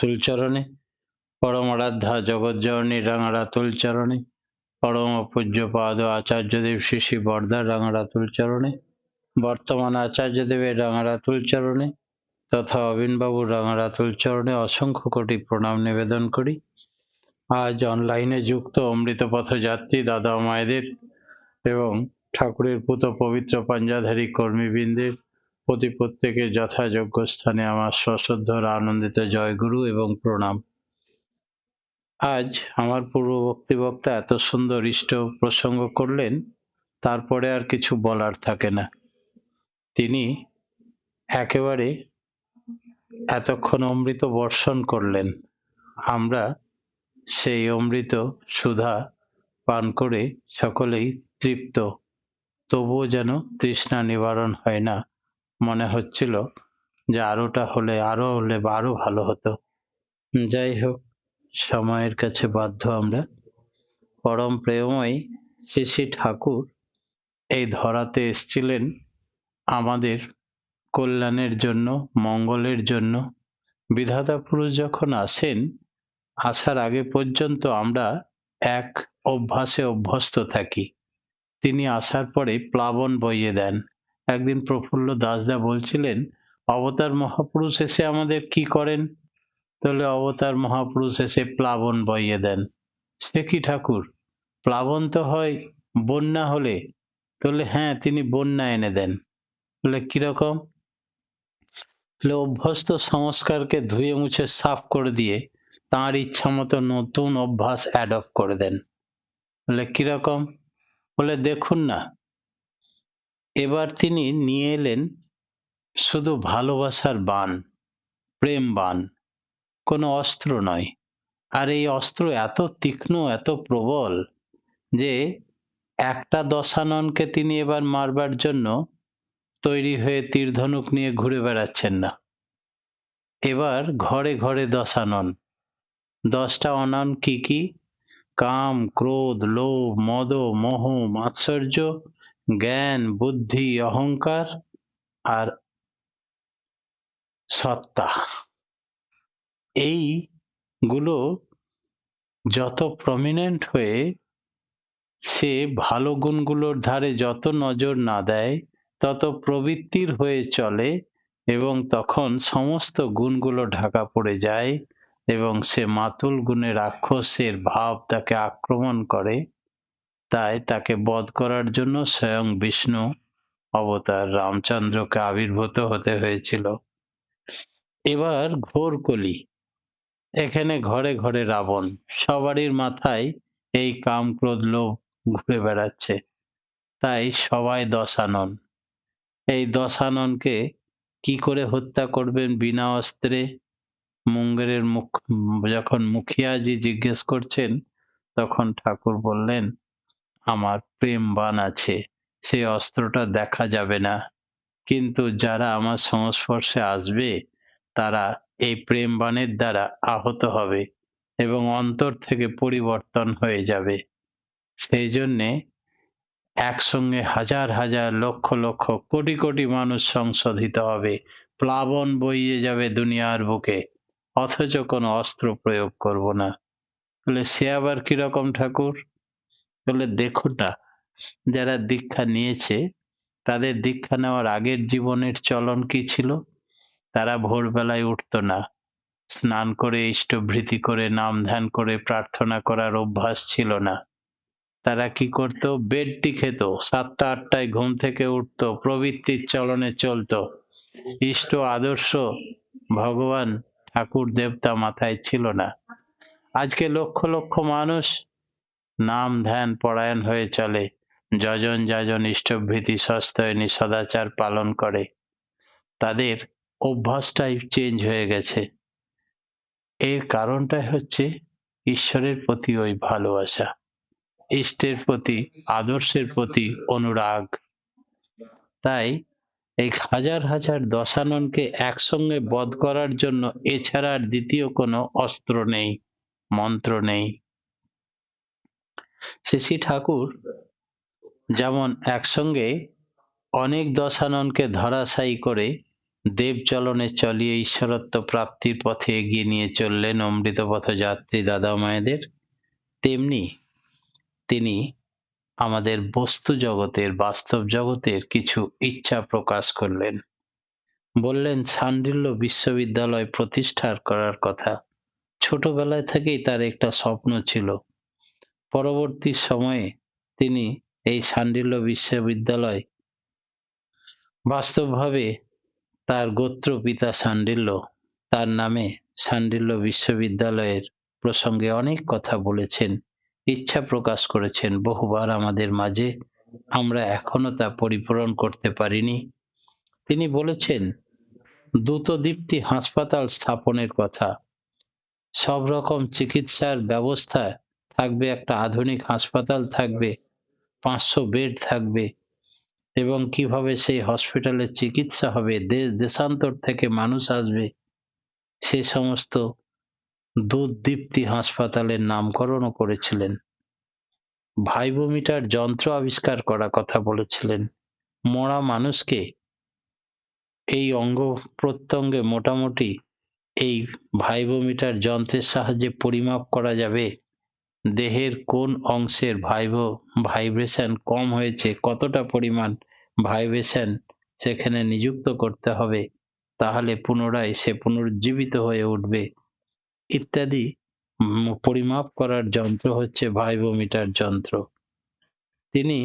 রাতুল চরণে, পরমারাধ্যা জগজ্জননী রাঙা রাতুল চরণে, পরম পূজ্যপাদ আচার্যদেব শ্রী শ্রী বরদার রাঙা রাতুল চরণে, বর্তমান আচার্যদেবের রাঙা রাতুল চরণে তথা অবিনবাবুর রাঙা রাতুল চরণে অসংখ্য কোটি প্রণাম নিবেদন করি। আজ অনলাইনে যুক্ত অমৃত পথযাত্রী দাদা মায়েদের এবং ঠাকুরের পুত পবিত্র পাঞ্জাধারী কর্মীবৃন্দের প্রতি প্রত্যেকের যথাযোগ্য স্থানে আমার সশ্রদ্ধ আনন্দিত জয়গুরু এবং প্রণাম। আজ আমার পূর্ববর্তী বক্তা এত সুন্দর ইষ্ট প্রসঙ্গ করলেন, তারপরে আর কিছু বলার থাকে না। তিনি একেবারে এতক্ষণ অমৃত বর্ষণ করলেন, আমরা সেই অমৃত সুধা পান করে সকলেই তৃপ্ত, তবুও যেন তৃষ্ণা নিবারণ হয় না। মনে হচ্ছিল যে আরোটা হলে বা আরো ভালো হতো। যাই হোক, সময়ের কাছে বাধ্য আমরা। পরম প্রেমময় শ্রী শ্রী ঠাকুর এই ধরাতে এসেছিলেন আমাদের কল্যাণের জন্য, মঙ্গলের জন্য। বিধাতা পুরুষ যখন আসেন, আসার আগে পর্যন্ত আমরা এক অভ্যাসে অভ্যস্ত থাকি। তিনি আসার পরে প্লাবন বইয়ে দেন। একদিন প্রফুল্ল দাসদা বলছিলেন, অবতার মহাপুরুষ এসে আমাদের কি করেন? তাহলে অবতার মহাপুরুষ এসে প্লাবন বইয়ে দেন। সে কি ঠাকুর, প্লাবন তো হয় বন্যা হলে? তাহলে হ্যাঁ, তিনি বন্যা এনে দেন। বলে কিরকম? অভ্যস্ত সংস্কারকে ধুয়ে মুছে সাফ করে দিয়ে তাঁর ইচ্ছা মতো নতুন অভ্যাস অ্যাডপ্ট করে দেন। বলে কিরকম? বলে দেখুন না, এবার তিনি নিয়ে এলেন শুধু ভালোবাসার বাণ, প্রেম বাণ, কোনো অস্ত্র নয়। আর এই অস্ত্র এত তীক্ষ্ণ, এত প্রবল যে একটা দশাননকে তিনি এবার মারবার জন্য তৈরি হয়ে তীর ধনুক নিয়ে ঘুরে বেড়াচ্ছেন না। এবার ঘরে ঘরে দশানন। 10টা অনন কি কি? কাম, ক্রোধ, লোভ, মদ, মোহ, মাৎসর্য, জ্ঞান, বুদ্ধি, অহংকার আর সত্তা। এইগুলো যত প্রমিনেন্ট হয়ে সে ভালো গুণগুলোর ধারে যত নজর না দেয়, তত প্রবৃত্তির হয়ে চলে এবং তখন সমস্ত গুণগুলো ঢাকা পড়ে যায় এবং সে মাতুল গুণের রাক্ষসের ভাব তাকে আক্রমণ করে। তাই তাকে বধ করার জন্য স্বয়ং বিষ্ণু অবতার রামচন্দ্রকে আবির্ভূত হতে হয়েছিল। এবার ঘোর কলি, এখানে ঘরে ঘরে রাবণ, সবারই মাথায় এই কাম, ক্রোধ, লোভ ঘুরে বেড়াচ্ছে। তাই সবাই দশানন। এই দশাননকে কি করে হত্যা করবেন বিনা অস্ত্রে? মুঙ্গেরের মুখ যখন মুখিয়াজি জিজ্ঞেস করছেন, তখন ঠাকুর বললেন, আমার প্রেম বাণ আছে, সেই অস্ত্রটা দেখা যাবে না, কিন্তু যারা আমার সংস্পর্শে আসবে তারা এই প্রেম বাণের দ্বারা আহত হবে এবং অন্তর থেকে পরিবর্তন হয়ে যাবে। সেই জন্যে একসঙ্গে হাজার হাজার লক্ষ লক্ষ কোটি কোটি মানুষ সংশোধিত হবে, প্লাবন বইয়ে যাবে দুনিয়ার বুকে, অথচ কোনো অস্ত্র প্রয়োগ করব না। বলে সে আবার কিরকম ঠাকুর? বলে দেখুন না, যারা দীক্ষা নিয়েছে তাদের দীক্ষা নেওয়ার আগের জীবনের চলন কি ছিল? তারা ভোরবেলায় উঠতো না, স্নান করে ইষ্টভৃতি করে নাম ধ্যান করে প্রার্থনা করার অভ্যাস ছিল না। তারা কি করতো? বেডটি খেত, 7টা 8টায় ঘুম থেকে উঠতো, প্রবৃত্তির চলনে চলতো। ইষ্ট আদর্শ ভগবান ঠাকুর দেবতা মাথায় ছিল না। আজকে লক্ষ লক্ষ মানুষ নাম ধ্যান পরায়ণ হয়ে চলে, যজন যাজন ইষ্টভৃতি সস্তায়নী সদাচার পালন করে। তাদের অভ্যাসটাই চেঞ্জ হয়ে গেছে। এর কারণটাই হচ্ছে ঈশ্বরের প্রতি ওই ভালোবাসা, ইষ্টের প্রতি, আদর্শের প্রতি অনুরাগ। তাই এই হাজার হাজার দশাননকে একসঙ্গে বধ করার জন্য এছাড়া আর দ্বিতীয় কোনো অস্ত্র নেই, মন্ত্র নেই। শ্রী ঠাকুর যেমন একসঙ্গে অনেক দশাননকে ধরাশায়ী করে দেবচলনে চলিয়ে ঈশ্বরত্ব প্রাপ্তির পথে এগিয়ে নিয়ে চললেন অমৃত পথযাত্রী দাদা মায়েদের, তেমনি তিনি আমাদের বস্তু জগতের, বাস্তব জগতের কিছু ইচ্ছা প্রকাশ করলেন। বললেন শাণ্ডিল্য বিশ্ববিদ্যালয় প্রতিষ্ঠা করার কথা। ছোটবেলায় থেকেই তার একটা স্বপ্ন ছিল। পরবর্তী সময়ে তিনি এই শাণ্ডিল্য বিশ্ববিদ্যালয় বাস্তবভাবে তার গোত্র পিতা শাণ্ডিল্য, তার নামে শাণ্ডিল্য বিশ্ববিদ্যালয়ের প্রসঙ্গে অনেক কথা বলেছেন, ইচ্ছা প্রকাশ করেছেন বহুবার আমাদের মাঝে। আমরা এখনো তা পরিপূরণ করতে পারিনি। তিনি বলেছেন দ্রুতদীপ্তি হাসপাতাল স্থাপনের কথা। সব রকম চিকিৎসার ব্যবস্থা থাকবে, একটা আধুনিক হাসপাতাল থাকবে, 500 বেড থাকবে, এবং কিভাবে সেই হসপিটালে চিকিৎসা হবে, দেশ দেশান্তর থেকে মানুষ আসবে, সে সমস্ত দুর্দীপ্তি হাসপাতালের নামকরণও করেছিলেন। ভাইবোমিটার যন্ত্র আবিষ্কার করার কথা বলেছিলেন। মরা মানুষকে এই অঙ্গ প্রত্যঙ্গে মোটামুটি এই ভাইবোমিটার যন্ত্রের সাহায্যে পরিমাপ করা যাবে দেহের কোন অংশের ভাইব্রেশন কম হয়েছে, কতটা পরিমাণ ভাইব্রেশন সেখানে নিযুক্ত করতে হবে, তাহলে পুনরায় সে পুনর্জীবিত হয়ে উঠবে ইত্যাদি পরিমাপ করার যন্ত্র হচ্ছে ভাইবোমিটার যন্ত্র। তিনি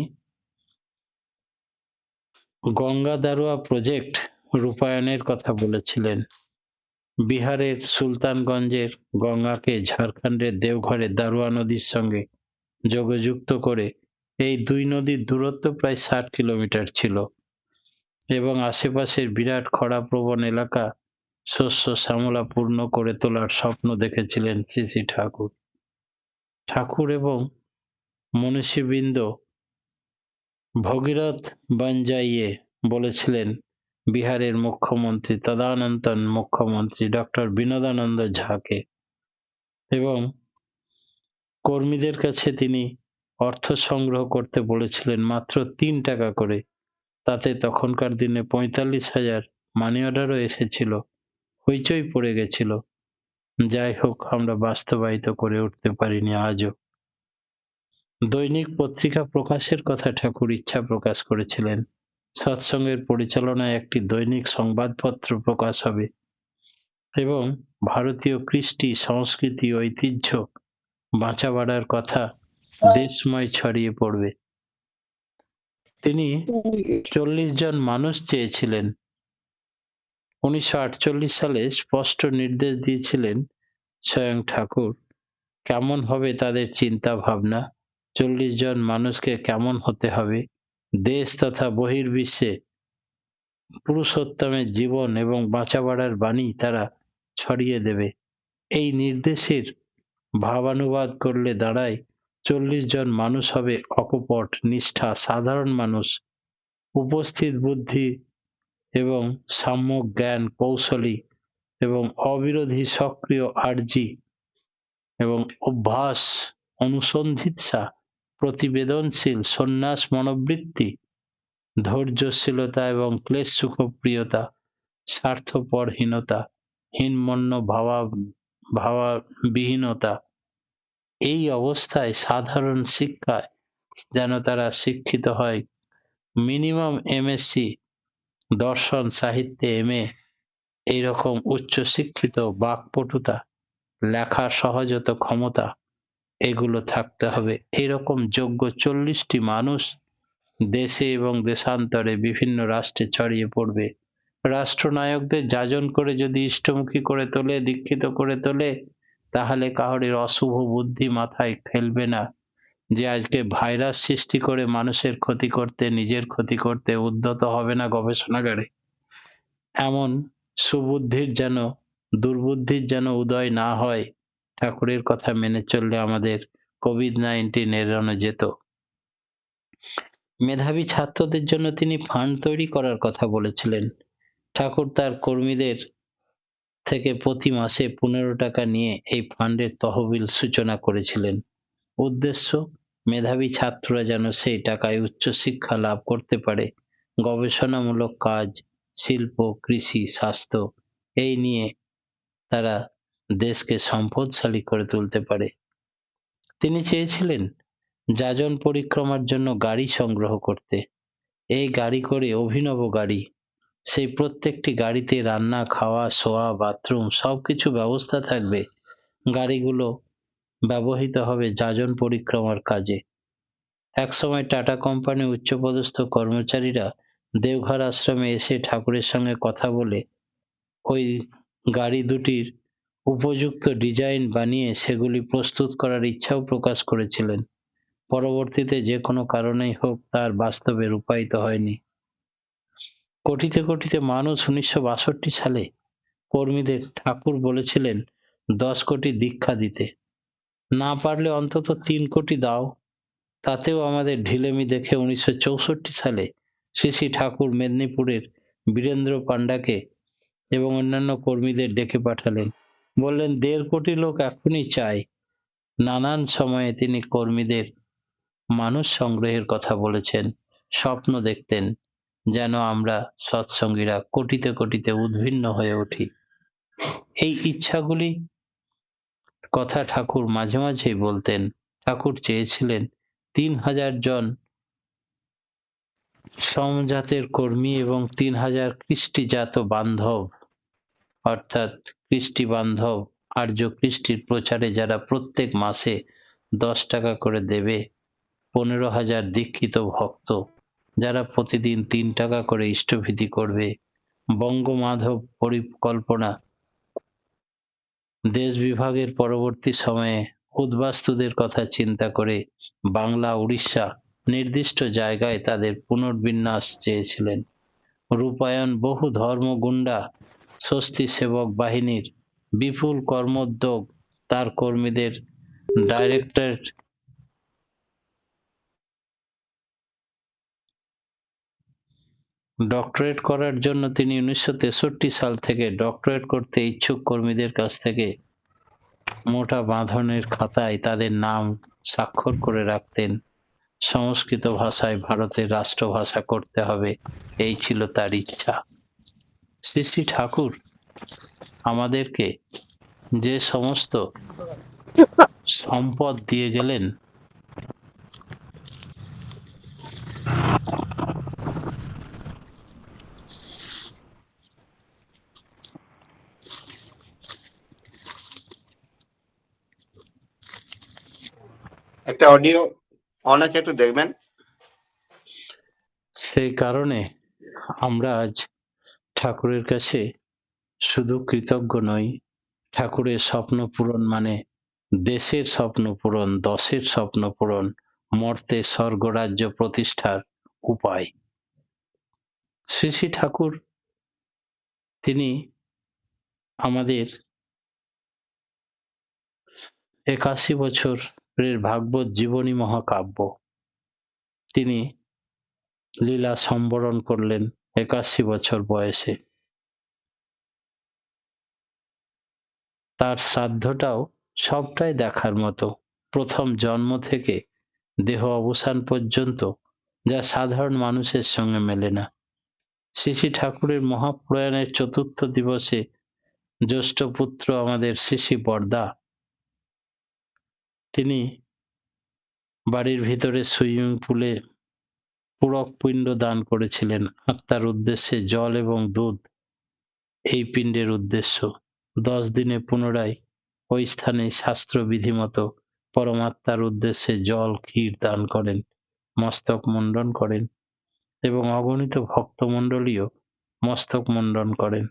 গঙ্গা দারোয়া প্রজেক্ট রূপায়ণের কথা বলেছিলেন। বিহারের সুলতানগঞ্জের গঙ্গাকে ঝাড়খণ্ডের দেওঘরের দারোয়া নদীর সঙ্গে যোগযুক্ত করে এই দুই নদীর দূরত্ব প্রায় 60 কিলোমিটার ছিল এবং আশেপাশের বিরাট খরাপ্রবণ এলাকা শস্য শ্যামলা পূর্ণ করে তোলার স্বপ্ন দেখেছিলেন শ্রী শ্রী ঠাকুর। ঠাকুর এবং মনীষীবৃন্দ ভগীরথ বনজাইয়ে বলেছিলেন বিহারের মুখ্যমন্ত্রী তদানীন্তন মুখ্যমন্ত্রী ডক্টর বিনোদানন্দ ঝাকে, এবং কর্মীদের কাছে তিনি অর্থ সংগ্রহ করতে বলেছিলেন মাত্র 3 টাকা করে। তাতে তখনকার দিনে 45,000 মানি অর্ডারও এসেছিল, হইচই পড়ে গেছিল। যাই হোক, আমরা বাস্তবায়িত করে উঠতে পারিনি আজও। দৈনিক পত্রিকা প্রকাশের কথা ঠাকুর ইচ্ছা প্রকাশ করেছিলেন। সৎসঙ্গের পরিচালনায় একটি দৈনিক সংবাদপত্র প্রকাশ হবে এবং ভারতীয় কৃষ্টি সংস্কৃতি ঐতিহ্য বাঁচা-বাড়ার কথা দেশময় ছড়িয়ে পড়বে। তিনি 40 জন মানুষ চেয়েছিলেন। 1948 সালে স্পষ্ট নির্দেশ দিয়েছিলেন স্বয়ং ঠাকুর কেমন হবে তাদের চিন্তা ভাবনা, 40 জন মানুষকে কেমন হতে হবে, দেশ তথা বহির্বিশ্বে পুরুষোত্তমের জীবন এবং বাঁচা-বাড়ার বাণী তারা ছড়িয়ে দেবে। এই নির্দেশের ভাবানুবাদ করলে দাঁড়ায় 40 জন মানুষ হবে অকপট, নিষ্ঠা, সাধারণ মানুষ, উপস্থিত বুদ্ধি এবং সম্যক জ্ঞান কৌশলী এবং অবিরোধী সক্রিয় আর্জি এবং অভ্যাস অনুসন্ধিৎসা, প্রতিবেদনশীল সন্ন্যাস মনোবৃত্তি, ধৈর্যশীলতা এবং ক্লেশ সুখপ্রিয়তা, স্বার্থপরহীনতা, হীনমন্য ভাবাবিহীনতা, এই অবস্থায় সাধারণ শিক্ষায় যেন তারা শিক্ষিত হয়। মিনিমাম এমএসসি, দর্শন সাহিত্যে এমএ, এইরকম উচ্চশিক্ষিত, বাকপটুতা, লেখার সহজত ক্ষমতা, এগুলো থাকতে হবে। এইরকম যোগ্য 40টি মানুষ দেশে এবং দেশান্তরে বিভিন্ন রাষ্ট্রে ছড়িয়ে পড়বে। রাষ্ট্রনায়কদের যাজন করে যদি ইষ্টমুখী করে তোলে, দীক্ষিত করে তোলে, তাহলে কাহারির অশুভ বুদ্ধি মাথায় ফেলবে না যে আজকে ভাইরাস সৃষ্টি করে মানুষের ক্ষতি করতে, নিজের ক্ষতি করতে উদ্যত হবে না গবেষণাগারে। এমন সুবুদ্ধির যেন, দুর্বুদ্ধির যেন উদয় না হয়। ঠাকুরের কথা মেনে চললে আমাদের কোভিড-19 এড়ানো যেত। মেধাবী ছাত্রদের জন্য তিনি ফান্ড তৈরি করার কথা বলেছিলেন। ঠাকুর তার কর্মীদের থেকে প্রতি মাসে 15 টাকা নিয়ে এই ফান্ডের তহবিল সূচনা করেছিলেন। উদ্দেশ্য, মেধাবী ছাত্ররা যেন সেই টাকায় উচ্চশিক্ষা লাভ করতে পারে, গবেষণামূলক কাজ, শিল্প, কৃষি, স্বাস্থ্য এই নিয়ে তারা দেশকে সম্পদশালী করে তুলতে পারে। তিনি চেয়েছিলেন যাজন পরিক্রমার জন্য গাড়ি সংগ্রহ করতে। এই গাড়ি করে অভিনব গাড়ি, সেই প্রত্যেকটি গাড়িতে রান্না, খাওয়া, শোয়া, বাথরুম সবকিছু ব্যবস্থা থাকবে। গাড়িগুলো ব্যবহৃত হবে যাজন পরিক্রমার কাজে। একসময় টাটা কোম্পানির উচ্চপদস্থ কর্মচারীরা দেওঘর আশ্রমে এসে ঠাকুরের সঙ্গে কথা বলে ওই গাড়ি দুটির উপযুক্ত ডিজাইন বানিয়ে সেগুলি প্রস্তুত করার ইচ্ছাও প্রকাশ করেছিলেন। পরবর্তীতে যে কোনো কারণেই হোক তার বাস্তবে রূপায়িত হয়নি। কোটিতে কোটিতে মানুষ 1962 সালে কর্মীদের ঠাকুর বলেছিলেন 10 কোটি দীক্ষা দিতে, না পারলে অন্তত 3 কোটি দাও। তাতেও আমাদের ঢিলেমি দেখে 1964 সালে শ্রী শ্রী ঠাকুর মেদিনীপুরের বীরেন্দ্র পাণ্ডাকে এবং অন্যান্য কর্মীদের ডেকে পাঠালেন, বললেন 1.5 কোটি লোক এখনই চাই। নানান সময়ে তিনি কর্মীদের মানুষ সংগ্রহের কথা বলেছেন, স্বপ্ন দেখতেন যেন আমরা সৎসঙ্গীরা কোটিতে কোটিতে উদ্ভিন্ন হয়ে উঠি। এই ইচ্ছাগুলি কথা ঠাকুর মাঝে মাঝেই বলতেন। ঠাকুর চেয়েছিলেন 3,000 জন সমজাতের কর্মী এবং 3,000 কৃষ্টিজাত বান্ধব, অর্থাৎ কৃষ্টি বান্ধব আর্য কৃষ্টির প্রচারে যারা প্রত্যেক মাসে 10 টাকা করে দেবে, 15,000 দীক্ষিত ভক্ত যারা প্রতিদিন 3 টাকা করে ইষ্টভীতি করবে। বঙ্গমাধব পরিকল্পনা দেশ বিভাগের পরবর্তী সময়ে উদ্বাস্তুদের কথা চিন্তা করে বাংলা, উড়িষ্যা নির্দিষ্ট জায়গায় তাদের পুনর্বিন্যাস চেয়েছিলেন। রূপায়ণ বহু ধর্মগুন্ডা স্বস্তি সেবক বাহিনীর বিপুল কর্মোদ্যোগ তার কর্মীদের ডাইরেক্টরেট ডক্টরেট করার জন্য তিনি 1963 সাল থেকে ডক্টরেট করতে ইচ্ছুক কর্মীদের কাছ থেকে মোটা বাঁধনের খাতায় তাদের নাম স্বাক্ষর করে রাখতেন। সংস্কৃত ভাষায় ভারতের রাষ্ট্রভাষা করতে হবে, এই ছিল তার ইচ্ছা। শ্রী শ্রী ঠাকুর আমাদেরকে যে সমস্ত সম্পদ দিয়ে গেলেন, একটা অডিও অন আছে, একটু দেখবেন। সেই কারণে আমরা আজ ঠাকুরের কাছে শুধু কৃতজ্ঞ নই। ঠাকুরের স্বপ্ন পূরণ মানে দেশের স্বপ্ন পূরণ, দশের স্বপ্ন পূরণ, মর্তে স্বর্গরাজ্য প্রতিষ্ঠার উপায়। শ্রী শ্রী ঠাকুর তিনি আমাদের 81 বছরের ভাগবত জীবনী মহাকাব্য তিনি লীলা সম্বরণ করলেন 81 বছর বয়সে। তার শ্রাদ্ধটাও সবটাই দেখার মতো। প্রথম জন্ম থেকে দেহ অবসান পর্যন্ত যা সাধারণ মানুষের সঙ্গে মেলে না। শ্রী শ্রী ঠাকুরের মহাপ্রয়াণের চতুর্থ দিবসে জ্যেষ্ঠ পুত্র আমাদের শ্রী শ্রী বরদা তিনি বাড়ির ভিতরে সুইমিং পুলে পূরক পিণ্ড দান করেছিলেন। আত্মার উদ্দেশ্যে জল এবং দুধ এই পিণ্ডের উদ্দেশ্য। 10 দিনে পুনরায় ওই স্থানে শাস্ত্রবিধি মতো পরমাত্মার উদ্দেশ্যে জল ক্ষীর দান করেন, মস্তক মুন্ডন করেন এবং অগণিত ভক্তমণ্ডলীও মস্তক মুন্ডন করেন।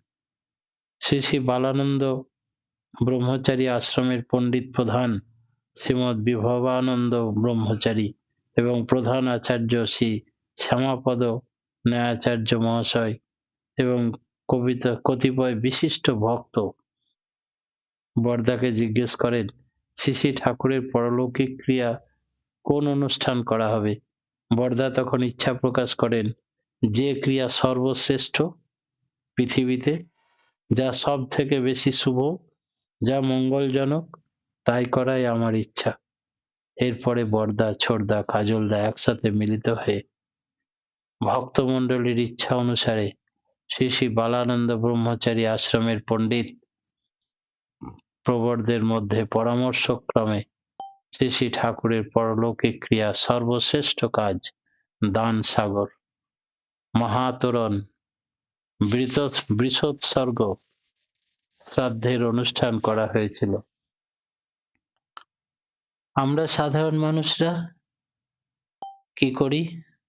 শ্রী শ্রী বালানন্দ ব্রহ্মচারী আশ্রমের পণ্ডিত প্রধান শ্রীমৎ বিভবানন্দ ব্রহ্মচারী এবং প্রধান আচার্য শ্রী শ্যামাপদ ন্যায়াচার্য মহাশয় এবং কতিপয় বিশিষ্ট ভক্ত বরদাকে জিজ্ঞেস করেন, শ্রী শ্রী ঠাকুরের পরলৌকিক ক্রিয়া কোন অনুষ্ঠান করা হবে? বরদা তখন ইচ্ছা প্রকাশ করেন, যে ক্রিয়া সর্বশ্রেষ্ঠ পৃথিবীতে, যা সব থেকে বেশি শুভ, যা মঙ্গলজনক, তাই করাই আমার ইচ্ছা। এরপরে বরদা, ছোড়দা, কাজলদা একসাথে মিলিত হয়ে ভক্তমণ্ডলীর ইচ্ছা অনুসারে শ্রী শ্রী বালানন্দ ব্রহ্মচারী আশ্রমের পণ্ডিত প্রবরদের মধ্যে পরামর্শক্রমে শ্রী শ্রী ঠাকুরের পরলৌকিক ক্রিয়া সর্বশ্রেষ্ঠ কাজ দান সাগর মহাতরণ বৃষোৎসর্গ শ্রাদ্ধের অনুষ্ঠান করা হয়েছিল। আমরা সাধারণ মানুষরা কি করি?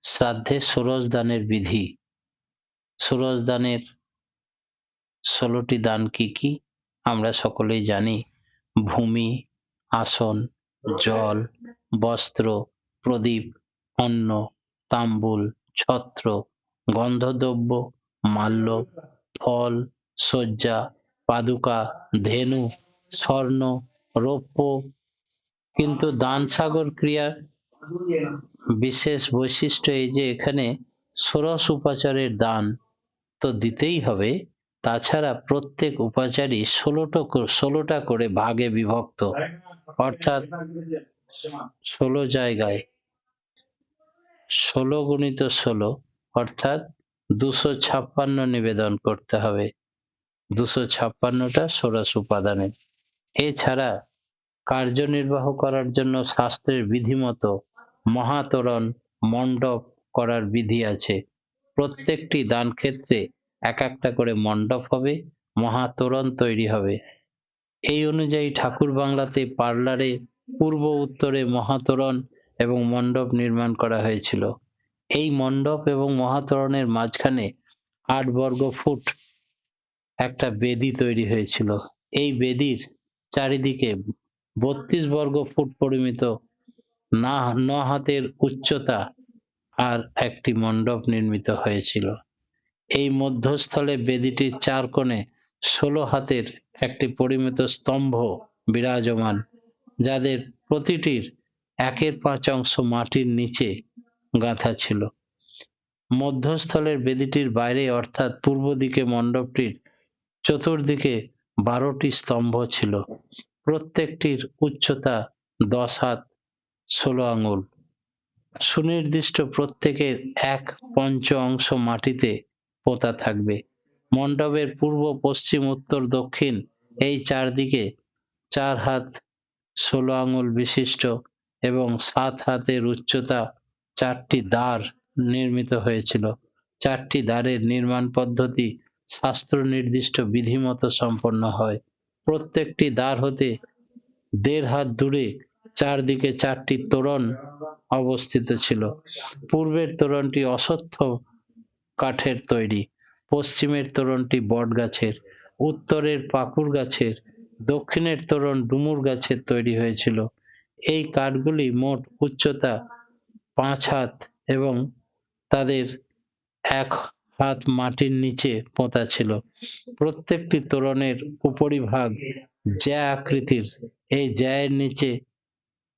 শ্রাদ্ধে ষোড়শ দানের বিধি। ষোড়শ দানের 16টি দান কি কি আমরা সকলেই জানি। ভূমি, আসন, জল, বস্ত্র, প্রদীপ, অন্ন, তাম্বুল, ছত্র, গন্ধদ্রব্য, মাল্য, ফল, শয্যা, পাদুকা, ধেনু, স্বর্ণ, রৌপ্য। কিন্তু দান সাগর ক্রিয়ার বিশেষ বৈশিষ্ট্য এই যে এখানে ষোড়শ উপাচারের দান তো দিতেই হবে, তাছাড়া প্রত্যেক উপাচারই 16টা করে ভাগে বিভক্ত, অর্থাৎ 16 জায়গায় 16 গুণিত 16 অর্থাৎ 256 নিবেদন করতে হবে। 256টা ষোড়শ উপাদানে। এছাড়া কার্যনির্বাহ করার জন্য শাস্ত্রের বিধিমতো মহাতরণ মণ্ডপ করার বিধি আছে। প্রত্যেকটি দান ক্ষেত্রে এক একটা করে মণ্ডপ হবে, মহাতোরণ তৈরি হবে। এই অনুযায়ী ঠাকুর বাংলাতে পার্লারে পূর্ব উত্তরে মহাতোরণ এবং মণ্ডপ নির্মাণ করা হয়েছিল। এই মণ্ডপ এবং মহাতোরণের মাঝখানে 8 বর্গ ফুট একটা বেদি তৈরি হয়েছিল। এই বেদির চারিদিকে 32 বর্গ ফুট পরিমিত 9 হাতের উচ্চতা আর একটি মণ্ডপ নির্মিত হয়েছিল। এই মধ্যস্থলে বেদিটির 4 কোণে 16 হাতের একটি পরিমিত স্তম্ভ বিরাজমান, যাদের প্রতিটির 1/5 অংশ মাটির নিচে গাঁথা ছিল। মধ্যস্থলের বেদিটির বাইরে অর্থাৎ পূর্ব দিকে মণ্ডপটির চতুর্দিকে 12টি স্তম্ভ ছিল। প্রত্যেকটির উচ্চতা 10 হাত 16 আঙুল। সুনির্দিষ্ট প্রত্যেকের 1/5 অংশ মাটিতে পোতা থাকবে। মণ্ডপের পূর্ব, পশ্চিম, উত্তর, দক্ষিণ এই চারদিকে 4 হাত 16 আঙুল বিশিষ্ট এবং 7 হাতের উচ্চতা 4টি দ্বার নির্মিত হয়েছিল। 4টি দ্বারের নির্মাণ পদ্ধতি শাস্ত্র নির্দিষ্ট বিধিমতো সম্পন্ন হয়। প্রত্যেকটি দ্বার হতে 1.5 হাত দূরে চারদিকে 4টি তোরণ অবস্থিত ছিল। পূর্বের তোরণটি অশ্বত্থ কাঠের তৈরি, পশ্চিমের তোরণটি বট গাছের, উত্তরের পাকুড় গাছের, দক্ষিণের তোরণ ডুমুর গাছের তৈরি হয়েছিল। এই কাঠগুলি মোট উচ্চতা 5 হাত এবং তাদের 1 হাত মাটির নিচে পোঁতা ছিল। প্রত্যেকটি তোরণের উপরিভাগ জ্যা আকৃতির। এই জ্যায়ের নিচে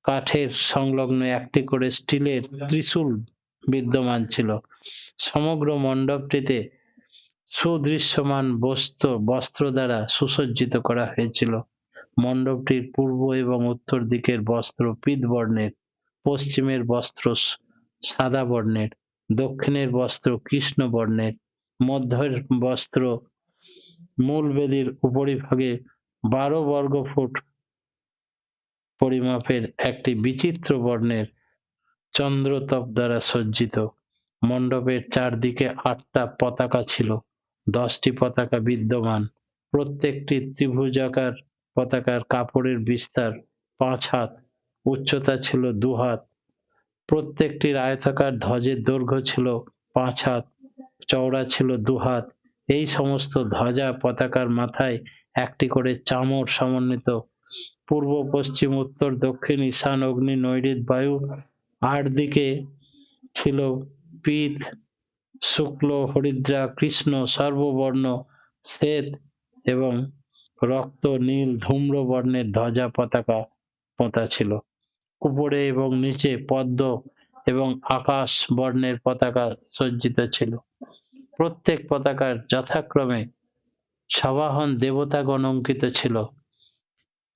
কাঠের সংলগ্ন একটি করে স্টিলের ত্রিশূল বিদ্যমান ছিল। সমগ্র মণ্ডপটিতে সুদৃশ্যমান বস্ত্র দ্বারা সুসজ্জিত করা হয়েছিল। মণ্ডপটির পূর্ব এবং উত্তর দিকের বস্ত্র পীত বর্ণের, পশ্চিমের বস্ত্র সাদা বর্ণের, দক্ষিণের বস্ত্র কৃষ্ণ বর্ণের, মধ্যের বস্ত্র মূল বেদির উপরিভাগে 12 বর্গ ফুট পরিমাপের একটি বিচিত্র বর্ণের চন্দ্রতপ দ্বারা সজ্জিত। মণ্ডপের চারদিকে 8টা পতাকা ছিল, 10টি পতাকা বিদ্যমান। প্রত্যেকটি ত্রিভুজাকার পতাকার কাপড়ের বিস্তার 5 হাত, উচ্চতা ছিল 2 হাত। প্রত্যেকটির আয়তাকার ধ্বজের দৈর্ঘ্য ছিল 5 হাত, চওড়া ছিল 2 হাত। এই সমস্ত ধ্বজা পতাকার মাথায় একটি করে চামর সমন্বিত। পূর্ব, পশ্চিম, উত্তর, দক্ষিণ, ঈশান, অগ্নি, নৈঋত, বায়ু 8 দিকে ছিল পীত, শুক্ল, হরিদ্রা, কৃষ্ণ, সর্ববর্ণ, শ্বেত এবং রক্ত, নীল, ধূম্র বর্ণের ধ্বজা পতাকা পোঁতা ছিল। উপরে এবং নিচে পদ্ম এবং আকাশ বর্ণের পতাকা সজ্জিত ছিল। প্রত্যেক পতাকার যথাক্রমে সবাহন দেবতাগণ অঙ্কিত ছিল।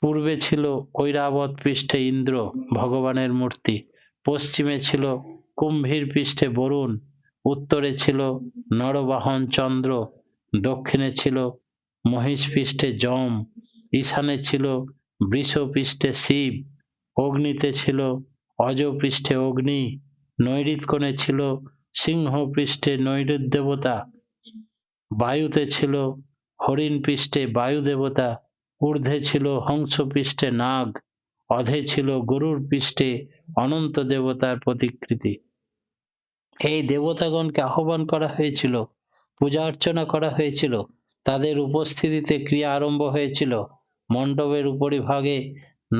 পূর্বে ছিল ঐরাবত পৃষ্ঠে ইন্দ্র ভগবানের মূর্তি, পশ্চিমে ছিল কুম্ভীর পৃষ্ঠে বরুণ, উত্তরে ছিল নরবাহন চন্দ্র দক্ষিণে ছিল মহিষ পৃষ্ঠে যম, ঈশানে ছিল বৃষ পৃষ্ঠে শিব, অগ্নিতে ছিল অজ পৃষ্ঠে অগ্নি, নৈঋৎকোণে ছিল সিংহ পৃষ্ঠে নৈঋত দেবতা, বায়ুতে ছিল হরিণ পৃষ্ঠে বায়ু দেবতা, ঊর্ধ্বে ছিল হংস পৃষ্ঠে নাগ, অধে ছিল গরুর পৃষ্ঠে অনন্ত দেবতার প্রতিকৃতি। এই দেবতাগণকে আহ্বান করা হয়েছিল, পূজা অর্চনা করা হয়েছিল, তাদের উপস্থিতিতে ক্রিয়া আরম্ভ হয়েছিল। মণ্ডপের উপরিভাগে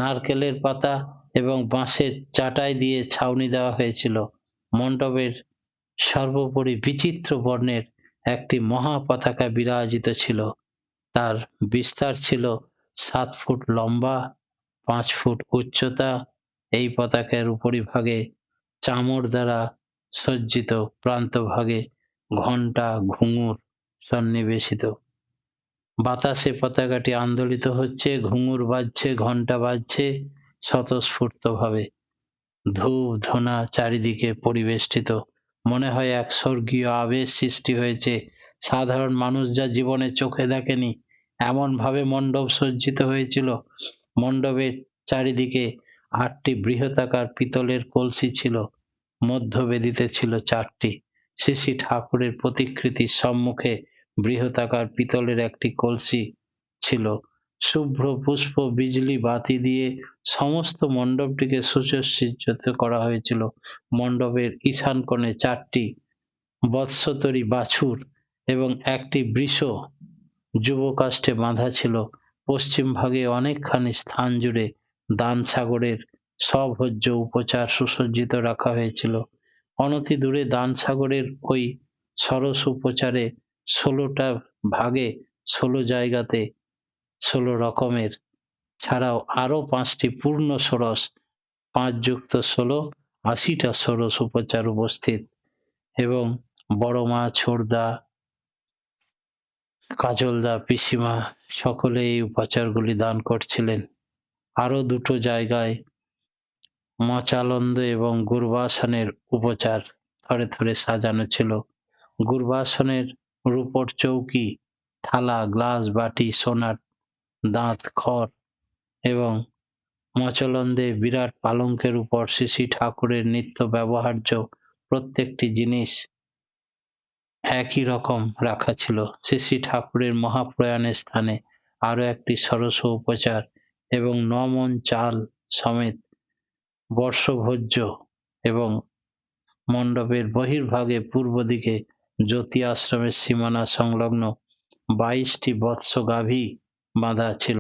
নারকেলের পাতা এবং বাঁশের চাটাই দিয়ে ছাউনি দেওয়া হয়েছিল। মণ্ডপের সর্বোপরি বিচিত্র বর্ণের একটি মহা পতাকা বিরাজিত ছিল। তার বিস্তার ছিল 7 ফুট লম্বা, 5 ফুট উচ্চতা। এই পতাকার উপরিভাগে চামর দ্বারা সজ্জিত, প্রান্তভাগে ঘণ্টা ঘুঙুর সন্নিবেশিত। বাতাসে পতাকাটি আন্দোলিত হচ্ছে, ঘুঙুর বাজছে, ঘণ্টা বাজছে স্বতঃস্ফূর্তভাবে। ধূপ ধুনা চারিদিকে পরিবেষ্টিত, মনে হয় এক স্বর্গীয় আবেশ সৃষ্টি হয়েছে। সাধারণ মানুষ যা জীবনে চোখে দেখেনি এমন ভাবে মণ্ডপ সজ্জিত হয়েছিল। মণ্ডপের চারিদিকে 8টি বৃহদাকার পিতলের কলসি ছিল, মধ্যবেদিতে ছিল 4টি। শ্রী শ্রী ঠাকুরের প্রতিকৃতির সম্মুখে বৃহদাকার পিতলের একটি কলসি ছিল। শুভ্র পুষ্প বিজলি বাতি দিয়ে সমস্ত মণ্ডপটিকে সুসজ্জিত করা হয়েছিল। মণ্ডপের ঈশান কোণে 4টি বৎসতরী বাছুর এবং একটি বৃষ যুবকাষ্ঠে বাঁধা ছিল। পশ্চিম ভাগে অনেকখানি স্থান জুড়ে দান সাগরের সভোজ্য উপচার সুসজ্জিত রাখা হয়েছিল। অনতি দূরে দান সাগরের ওই সরস উপচারে 16টা ভাগে 16 জায়গাতে 16 রকমের ছাড়াও আরো 5টি পূর্ণ ষোড়শ, 5 যুক্ত 16, 80টা ষোড়শ উপচার উপস্থিত এবং বড় মা, ছোড়দা, কাজলদা, পিসিমা সকলে এই উপাচারগুলি দান করছিলেন। আরো 2টো জায়গায় মচানন্দ এবং গুরবাসনের উপচার থরে থরে সাজানো ছিল। গুরবাসনের রূপোর চৌকি, থালা, গ্লাস, বাটি, সোনার দাঁত, খড় এবং মচলন্দে বিরাট পালঙ্কের উপর শ্রী শ্রী ঠাকুরের নিত্য ব্যবহার্য প্রত্যেকটি জিনিস একই রকম রাখা ছিল। শ্রী শ্রী ঠাকুরের মহাপ্রয়াণের স্থানে আরো একটি ষোড়শ উপচার এবং 9 মণ চাল সমেত বর্ষভোজ্য এবং মণ্ডপের বহির্ভাগে পূর্ব দিকে জ্যোতি আশ্রমের সীমানা সংলগ্ন 22টি বৎস গাভী বাঁধা ছিল।